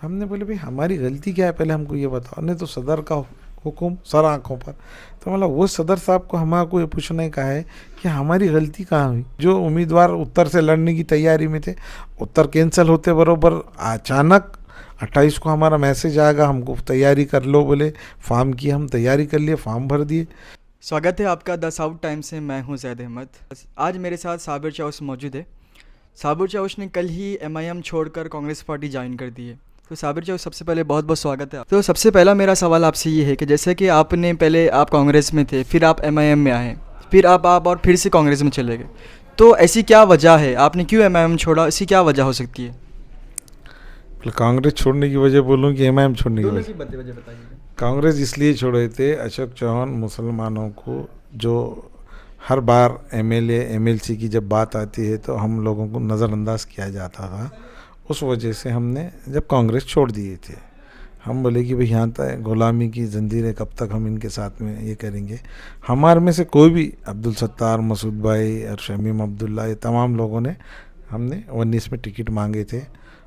हमने बोले भाई हमारी गलती क्या है, पहले हमको ये बताओ। नहीं तो सदर का हुक्म सर आँखों पर। तो मतलब वो सदर साहब को हमारे ये पूछने का है कि हमारी गलती कहाँ हुई। जो उम्मीदवार उत्तर से लड़ने की तैयारी में थे, उत्तर कैंसिल होते बरोबर अचानक 28 को हमारा मैसेज आएगा, हमको तैयारी कर लो बोले। फॉर्म की हम तैयारी कर लिए, फॉर्म भर दिए। स्वागत है आपका द साउथ टाइम से। मैं हूं जैद अहमद। आज मेरे साथ साबिर चाउस मौजूद है। साबिर चाउस ने कल ही एमआईएम छोड़कर कांग्रेस पार्टी ज्वाइन कर दी है। तो साबिर चाउस, सबसे पहले बहुत बहुत स्वागत है। तो सबसे पहला मेरा सवाल आपसे ये है कि जैसे कि आपने पहले आप कांग्रेस में थे, फिर आप एमआईएम में आए, फिर आप और फिर से कांग्रेस में चले गए, तो ऐसी क्या वजह है, आपने क्यों एमआईएम छोड़ा, ऐसी क्या वजह हो सकती है? कांग्रेस छोड़ने की वजह बोलूँ कि एमआईएम छोड़ने की वजह? वजह बताइए। कांग्रेस इसलिए छोड़े थे, अशोक चौहान मुसलमानों को जो हर बार एमएलए एमएलसी की जब बात आती है तो हम लोगों को नज़रअंदाज किया जाता था। उस वजह से हमने जब कांग्रेस छोड़ दिए थे, हम बोले कि भाई यहाँ तक गुलामी की जंजीरें कब तक हम इनके साथ में ये करेंगे। हमारे में से कोई भी, अब्दुल सत्तार, मसूद भाई और शमीम अब्दुल्ला, ये तमाम लोगों ने, हमने 19 में टिकट मांगे थे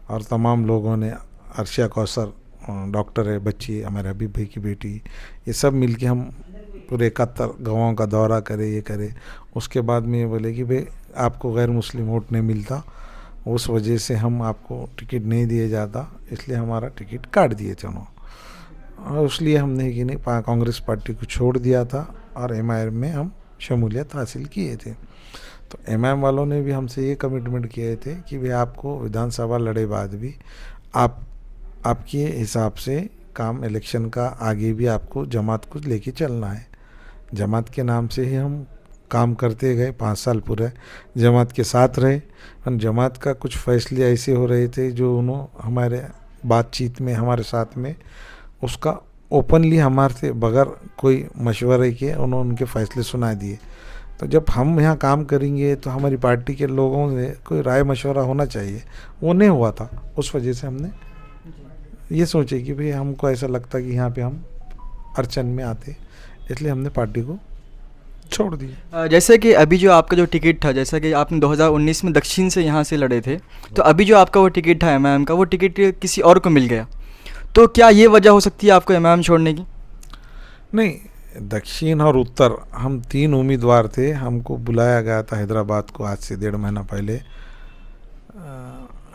और तमाम लोगों ने, अर्शिया कौसर डॉक्टर है, बच्ची हमारे हबीब भाई की बेटी, ये सब मिलके हम पूरे 71 गाँवों का दौरा करे, ये करे। उसके बाद में ये बोले कि भाई आपको गैर मुस्लिम वोट नहीं मिलता, उस वजह से हम आपको टिकट नहीं दिए जाता, इसलिए हमारा टिकट काट दिए थे उन्होंने। और इसलिए हमने कि नहीं कांग्रेस पार्टी को छोड़ दिया था और एमआईएम में हम शमूलियत हासिल किए थे। तो एमआईएम वालों ने भी हमसे ये कमिटमेंट किए थे कि भाई आपको विधानसभा लड़े बाद भी आपके हिसाब से काम इलेक्शन का आगे भी आपको जमात को लेके चलना है। जमात के नाम से ही हम काम करते गए, 5 साल पूरे जमात के साथ रहे। और जमात का कुछ फैसले ऐसे हो रहे थे जो उन्होंने हमारे बातचीत में हमारे साथ में उसका ओपनली हमारे से बगैर कोई मशवरे के उन्होंने उनके फैसले सुना दिए। तो जब हम यहाँ काम करेंगे तो हमारी पार्टी के लोगों से कोई राय मशवरा होना चाहिए, वो नहीं हुआ था। उस वजह से हमने ये सोचे कि भाई हमको ऐसा लगता कि यहाँ पे हम अड़चन में आते, इसलिए हमने पार्टी को छोड़ दिया। जैसे कि अभी जो आपका जो टिकट था, जैसा कि आपने 2019 में दक्षिण से यहाँ से लड़े थे, तो अभी जो आपका वो टिकट था एमआईएम का, वो टिकट किसी और को मिल गया, तो क्या ये वजह हो सकती है आपको एमआईएम छोड़ने की? नहीं, दक्षिण और उत्तर हम 3 उम्मीदवार थे। हमको बुलाया गया था हैदराबाद को आज से 1.5 महीना पहले।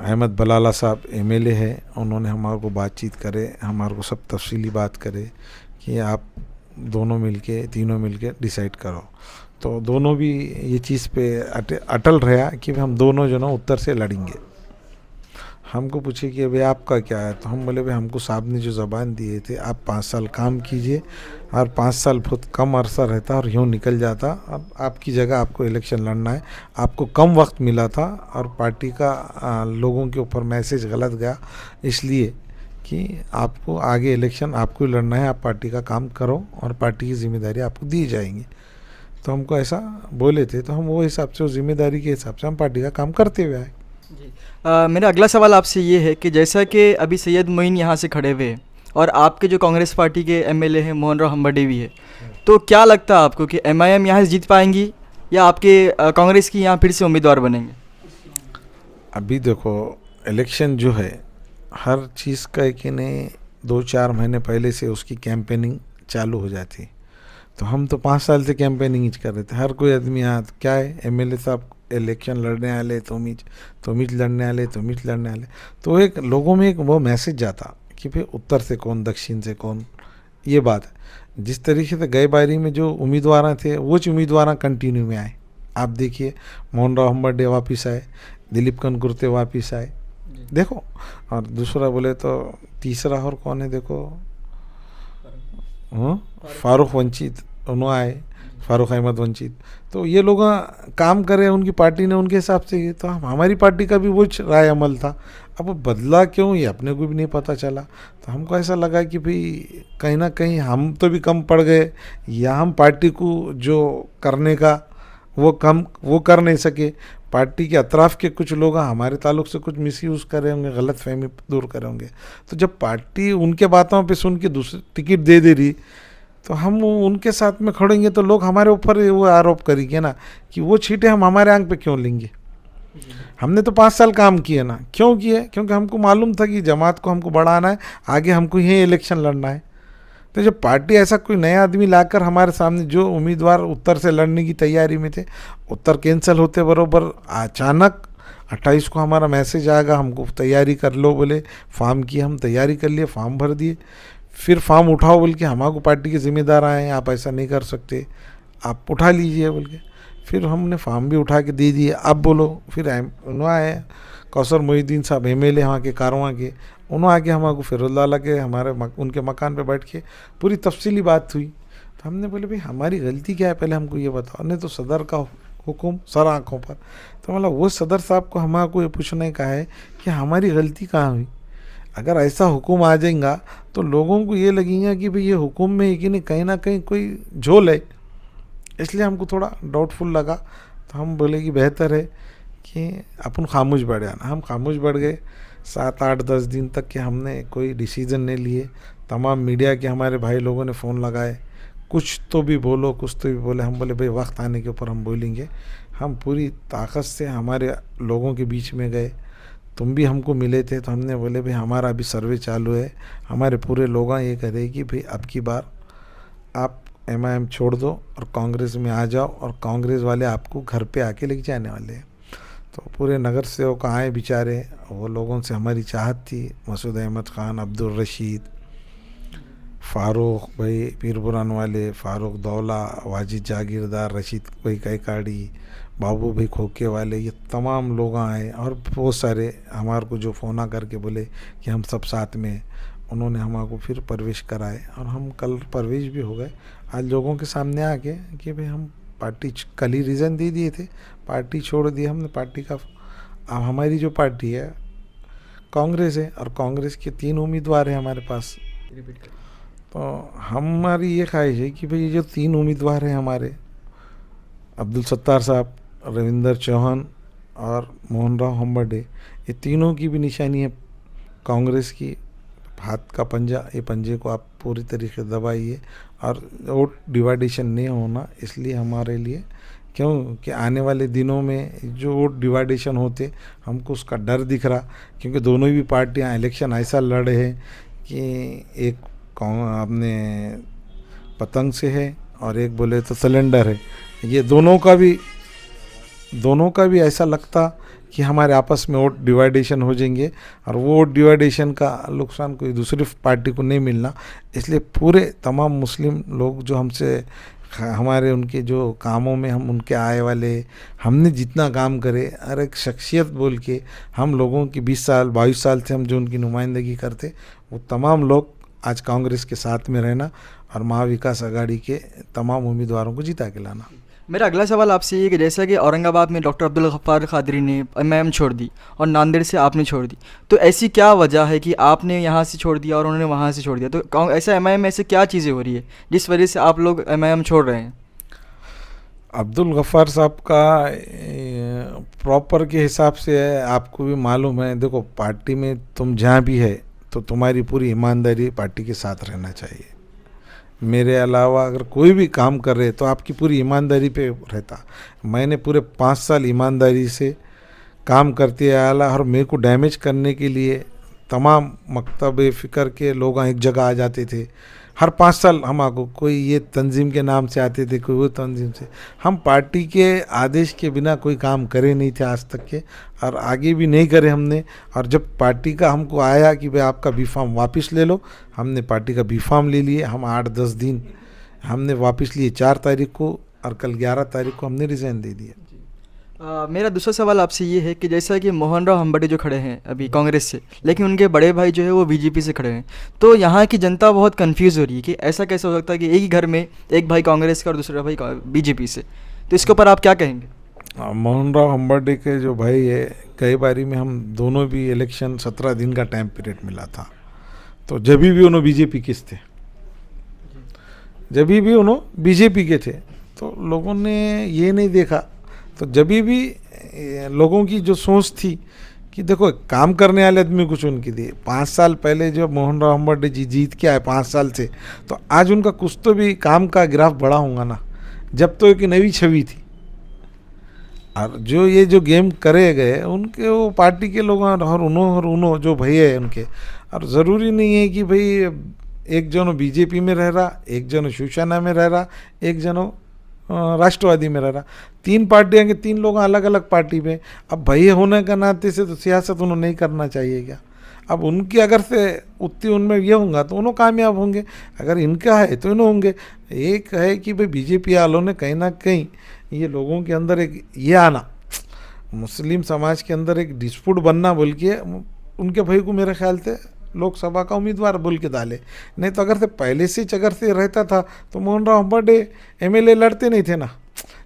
अहमद बलाला साहब एमएलए है, उन्होंने हमारे को बातचीत करे, हमारे को सब तफसीली बात करे कि आप दोनों मिलके, तीनों मिलके डिसाइड करो। तो दोनों भी ये चीज़ पे अटल रहा कि हम दोनों जो ना उत्तर से लड़ेंगे। हमको पूछे कि अभी आपका क्या है, तो हम बोले भाई हमको साहब ने जो ज़बान दिए थे, आप 5 साल काम कीजिए, और 5 साल बहुत कम अरसा रहता और यूँ निकल जाता। अब आपकी जगह आपको इलेक्शन लड़ना है, आपको कम वक्त मिला था और पार्टी का लोगों के ऊपर मैसेज गलत गया, इसलिए कि आपको आगे इलेक्शन आपको ही लड़ना है, आप पार्टी का काम करो और पार्टी की जिम्मेदारी आपको दी जाएंगी। तो हमको ऐसा बोले थे, तो हम वो हिसाब से, उस जिम्मेदारी के हिसाब से हम पार्टी का काम करते हुए आए। जी। मेरा अगला सवाल आपसे ये है कि जैसा कि अभी सैयद मोइन यहाँ से खड़े हुए हैं और आपके जो कांग्रेस पार्टी के एमएलए हैं मोहन राव हम्बर्डे भी है, तो क्या लगता है आपको कि एमआईएम यहाँ से जीत पाएंगी या आपके कांग्रेस की यहाँ फिर से उम्मीदवार बनेंगे? अभी देखो, इलेक्शन जो है हर चीज़ का कि नहीं 2-4 महीने पहले से उसकी कैंपेनिंग चालू हो जाती। तो हम तो 5 साल से कैंपेनिंग ही कर रहे थे। हर कोई आदमी यहाँ क्या है, एमएलए साहब इलेक्शन लड़ने वाले, तुम ही लड़ने वाले, तुम ही लड़ने वाले। तो एक लोगों में एक वो मैसेज जाता कि भाई उत्तर से कौन, दक्षिण से कौन, ये बात है। जिस तरीके से गए बारी में जो उम्मीदवार थे, वो उम्मीदवार कंटिन्यू में आए। आप देखिए, मोहन राव हम्बर्डे वापस आए, दिलीप कनकुर्ते वापस आए, देखो। और दूसरा बोले तो तीसरा और कौन है, देखो, फारूक वंचित, उन्होंने आए, फारूक अहमद वंचित। तो ये लोग काम करे, उनकी पार्टी ने उनके हिसाब से। तो हमारी पार्टी का भी वो राय अमल था। अब वो बदला क्यों, ये अपने को भी नहीं पता चला। तो हमको ऐसा लगा कि भाई कहीं ना कहीं हम तो भी कम पड़ गए, या हम पार्टी को जो करने का वो कर नहीं सके। पार्टी के अतराफ़ के कुछ लोग हमारे ताल्लुक से कुछ मिसयूज़ कर रहे होंगे, गलत फहमी दूर कर होंगे। तो जब पार्टी उनके बातों पे सुन के दूसरी टिकट दे रही, तो हम उनके साथ में खड़ेंगे तो लोग हमारे ऊपर वो आरोप करेंगे ना कि वो छींटे हम हमारे आंख पे क्यों लेंगे। हमने तो 5 साल काम किए ना, क्यों किए? क्योंकि हमको मालूम था कि जमात को हमको बढ़ाना है, आगे हमको यही इलेक्शन लड़ना है। तो जब पार्टी ऐसा कोई नया आदमी लाकर हमारे सामने, जो उम्मीदवार उत्तर से लड़ने की तैयारी में थे, उत्तर कैंसिल होते बरोबर अचानक 28 को हमारा मैसेज आएगा, हमको तैयारी कर लो बोले, फॉर्म की हम तैयारी कर लिए, फॉर्म भर दिए, फिर फॉर्म उठाओ बोल के हमारे को पार्टी के जिम्मेदार आए हैं, आप ऐसा नहीं कर सकते, आप उठा लीजिए बोल के, फिर हमने फॉर्म भी उठा के दे दिए। अब बोलो, फिर उन्होंने आए कौसर मोहिद्दीन साहब एमएलए वहाँ के कारवां के, उन्होंने आके हमारे को फिरोजला के हमारे उनके मकान पे बैठ के पूरी तफसीली बात हुई। तो हमने बोले भाई हमारी गलती क्या है, पहले हमको ये बताओ। नहीं तो सदर का हुक्म सर आँखों पर, तो मतलब वो सदर साहब को हमारे को ये पूछने का है कि हमारी गलती कहाँ हुई। अगर ऐसा हुक्म आ जाएगा तो लोगों को ये लगेगा कि भाई ये हुक्म में है कि नहीं, कहीं ना कहीं कोई झोल है, इसलिए हमको थोड़ा डाउटफुल लगा। तो हम बोले कि बेहतर है कि अपन खामोश बैठ जाना। हम खामोश बैठ गए 7, 8, 10 दिन तक कि हमने कोई डिसीज़न नहीं लिए। तमाम मीडिया के हमारे भाई लोगों ने फ़ोन लगाए, कुछ तो भी बोलो, कुछ तो भी बोले। हम बोले भाई वक्त आने के ऊपर हम बोलेंगे। हम पूरी ताकत से हमारे लोगों के बीच में गए, तुम भी हमको मिले थे, तो हमने बोले भाई हमारा अभी सर्वे चालू है, हमारे पूरे लोग ये कह कि भाई अब की बार आप एमआईएम छोड़ दो और कांग्रेस में आ जाओ, और कांग्रेस वाले आपको घर पे आके लेके जाने वाले हैं। तो पूरे नगर सेवक आए बेचारे, वो लोगों से हमारी चाहत थी, मसूद अहमद ख़ान, अब्दुल रशीद, फ़ारूक भाई पीरपुरान वाले, फ़ारूक दौला, वाजिद जागीरदार, रशीद भाई कैकाड़ी, बाबू भाई खोके वाले, ये तमाम लोग आए। और बहुत सारे हमारे को जो फ़ोन करके बोले कि हम सब साथ में, उन्होंने हमारे को फिर प्रवेश कराए और हम कल प्रवेश भी हो गए। आज लोगों के सामने आके कि भाई हम पार्टी कल ही रीज़न दे दिए थे, पार्टी छोड़ दी हमने। पार्टी का अब हमारी जो पार्टी है कांग्रेस है, और कांग्रेस के 3 उम्मीदवार हैं हमारे पास। तो हमारी ये ख्वाहिश है कि भाई जो 3 उम्मीदवार हैं हमारे, अब्दुल सत्तार साहब, रविंदर चौहान और मोहन राव हम्बर्डे, ये तीनों की भी निशानी है कांग्रेस की, हाथ का पंजा, ये पंजे को आप पूरी तरीके से दबाइए और वोट डिवाइडेशन नहीं होना। इसलिए हमारे लिए, क्योंकि आने वाले दिनों में जो वोट डिवाइडेशन होते, हमको उसका डर दिख रहा, क्योंकि दोनों ही पार्टियां इलेक्शन ऐसा लड़े हैं कि एक अपने पतंग से है और एक बोले तो सिलेंडर है। ये दोनों का भी ऐसा लगता कि हमारे आपस में वोट डिवाइडेशन हो जाएंगे, और वो वोट डिवाइडेशन का नुकसान कोई दूसरी पार्टी को नहीं मिलना। इसलिए पूरे तमाम मुस्लिम लोग जो हमसे, हमारे उनके जो कामों में हम उनके आए वाले, हमने जितना काम करे, हर एक शख्सियत बोल के हम लोगों की 20 साल 22 साल से हम जो उनकी नुमाइंदगी करते, वो तमाम लोग आज कांग्रेस के साथ में रहना और महाविकास आघाड़ी के तमाम उम्मीदवारों को जिता के लाना। मेरा अगला सवाल आपसे ये है कि जैसा कि औरंगाबाद में डॉक्टर अब्दुल गफ्फार क़ादरी ने एमआईएम छोड़ दी और नांदेड़ से आपने छोड़ दी, तो ऐसी क्या वजह है कि आपने यहाँ से छोड़ दिया और उन्होंने वहाँ से छोड़ दिया? तो ऐसा एमआईएम में ऐसे क्या चीज़ें हो रही है जिस वजह से आप लोग एमआईएम छोड़ रहे हैं? अब्दुल गफ्फार साहब का प्रॉपर के हिसाब से है, आपको भी मालूम है। देखो, पार्टी में तुम जहाँ भी है तो तुम्हारी पूरी ईमानदारी पार्टी के साथ रहना चाहिए। मेरे अलावा अगर कोई भी काम कर रहे तो आपकी पूरी ईमानदारी पे रहता। मैंने पूरे 5 साल ईमानदारी से काम करते आया, और मेरे को डैमेज करने के लिए तमाम मकतब फ़िक्र के लोग एक जगह आ जाते थे। हर 5 साल हमको कोई ये तंजीम के नाम से आते थे, कोई वो तंजीम से। हम पार्टी के आदेश के बिना कोई काम करे नहीं थे आज तक के, और आगे भी नहीं करे हमने। और जब पार्टी का हमको आया कि भाई आपका बी फार्म वापस ले लो, हमने पार्टी का बी फार्म ले लिए। हम 8-10 दिन हमने वापस लिए, 4 तारीख को, और कल 11 तारीख को हमने रिज़ाइन दे दिया। मेरा दूसरा सवाल आपसे ये है कि जैसा कि मोहन राव हम्बर्डे जो खड़े हैं अभी कांग्रेस से, लेकिन उनके बड़े भाई जो है वो बीजेपी से खड़े हैं, तो यहाँ की जनता बहुत कंफ्यूज हो रही है कि ऐसा कैसे हो सकता है कि एक ही घर में एक भाई कांग्रेस का और दूसरा भाई बीजेपी से, तो इसके ऊपर आप क्या कहेंगे? मोहन राव हम्बर्डे के जो भाई है, कई बारी में हम दोनों भी इलेक्शन 17 दिन का टाइम पीरियड मिला था, तो जब भी उन्होंने बीजेपी किस थे, जब भी उन्होंने बीजेपी के थे, तो लोगों ने ये नहीं देखा। तो जब भी लोगों की जो सोच थी कि देखो काम करने वाले आदमी कुछ उनकी दिए। 5 साल पहले जो मोहन राव हम्बर्डे जी जीत के आए 5 साल से, तो आज उनका कुछ तो भी काम का ग्राफ बढ़ा होगा ना। जब तो एक नई छवि थी, और जो ये जो गेम करे गए उनके वो पार्टी के लोग और उन्हों जो भैया है उनके, और ज़रूरी नहीं है कि भाई एक जन बीजेपी में रह रहा, एक जन शिवसेना में रह रहा, एक जन राष्ट्रवादी में रह रहा। तीन पार्टियां के तीन लोग अलग अलग पार्टी में। अब भैया होने का नाते से तो सियासत उन्होंने नहीं करना चाहिए क्या? अब उनकी अगर से उतनी उनमें ये होगा तो उन्होंने कामयाब होंगे, अगर इनका है तो इन्हों होंगे। एक है कि भाई बीजेपी वालों ने कहीं ना कहीं ये लोगों के अंदर एक ये आना, मुस्लिम समाज के अंदर एक डिस्प्यूट बनना बोल के उनके भाई को मेरे ख्याल से लोकसभा का उम्मीदवार बोल के डाले। नहीं तो अगर से पहले से अगर से रहता था तो मोहन राव हम्बर्डे एमएलए लड़ते नहीं थे ना,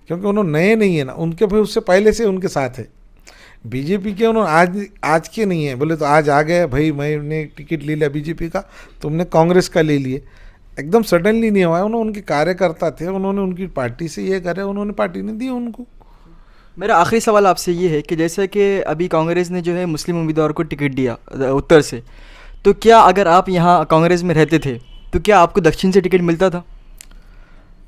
क्योंकि उन्होंने नए नहीं है ना, उनके भाई उससे पहले से उनके साथ है। बीजेपी के उन्होंने आज के नहीं है, बोले तो आज आ गए भाई मैंने टिकट ले लिया बीजेपी का, तुमने कांग्रेस का ले लिए, एकदम सडनली नहीं हुआ। उन्होंने उनके कार्यकर्ता थे, उन्होंने उनकी पार्टी से ये करे, उन्होंने पार्टी ने दी उनको। मेरा आखिरी सवाल आपसे ये है कि जैसे कि अभी कांग्रेस ने जो है मुस्लिम उम्मीदवार को टिकट दिया उत्तर से, तो क्या अगर आप यहाँ कांग्रेस में रहते थे तो क्या आपको दक्षिण से टिकट मिलता था?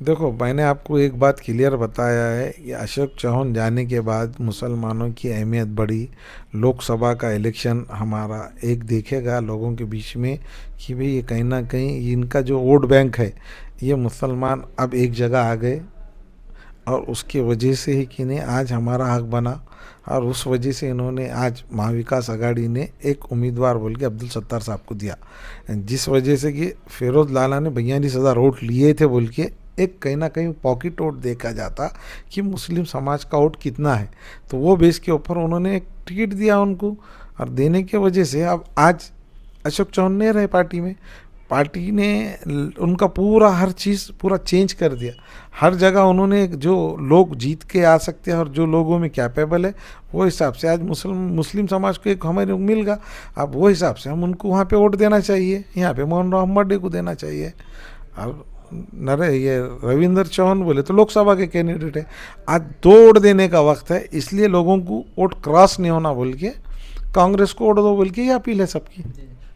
देखो मैंने आपको एक बात क्लियर बताया है कि अशोक चौहान जाने के बाद मुसलमानों की अहमियत बढ़ी। लोकसभा का इलेक्शन हमारा एक देखेगा लोगों के बीच में कि भाई ये कहीं ना कहीं इनका जो वोट बैंक है ये मुसलमान अब एक जगह आ गए, और उसकी वजह से ही कि नहीं आज हमारा हक बना, और उस वजह से इन्होंने आज महाविकास आघाड़ी ने एक उम्मीदवार बोल के अब्दुल सत्तार साहब को दिया, जिस वजह से कि फिरोज लाला ने 42,000 वोट लिए थे बोल के एक कहीं ना कहीं पॉकेट वोट देखा जाता कि मुस्लिम समाज का वोट कितना है, तो वो बेस के ऊपर उन्होंने एक टिकट दिया उनको। और देने की वजह से अब आज अशोक चौहान नहीं रहे पार्टी में, पार्टी ने उनका पूरा हर चीज़ पूरा चेंज कर दिया। हर जगह उन्होंने जो लोग जीत के आ सकते हैं और जो लोगों में कैपेबल है वो हिसाब से आज मुस्लिम समाज को एक हमारे मिल गया। अब वो हिसाब से हम उनको वहाँ पे वोट देना चाहिए, यहाँ पे मोहन राव हम्बर्डे को देना चाहिए। अब ये रविंदर चौहान बोले तो लोकसभा के कैंडिडेट है, आज 2 वोट देने का वक्त है, इसलिए लोगों को वोट क्रॉस नहीं होना बोल के कांग्रेस को वोट दो बोल के ये अपील है सबकी।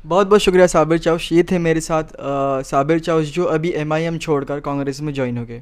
बहुत बहुत शुक्रिया साबिर चाउश, ये थे मेरे साथ साबिर चाउश जो अभी एमआईएम छोड़कर कांग्रेस में ज्वाइन हो गए।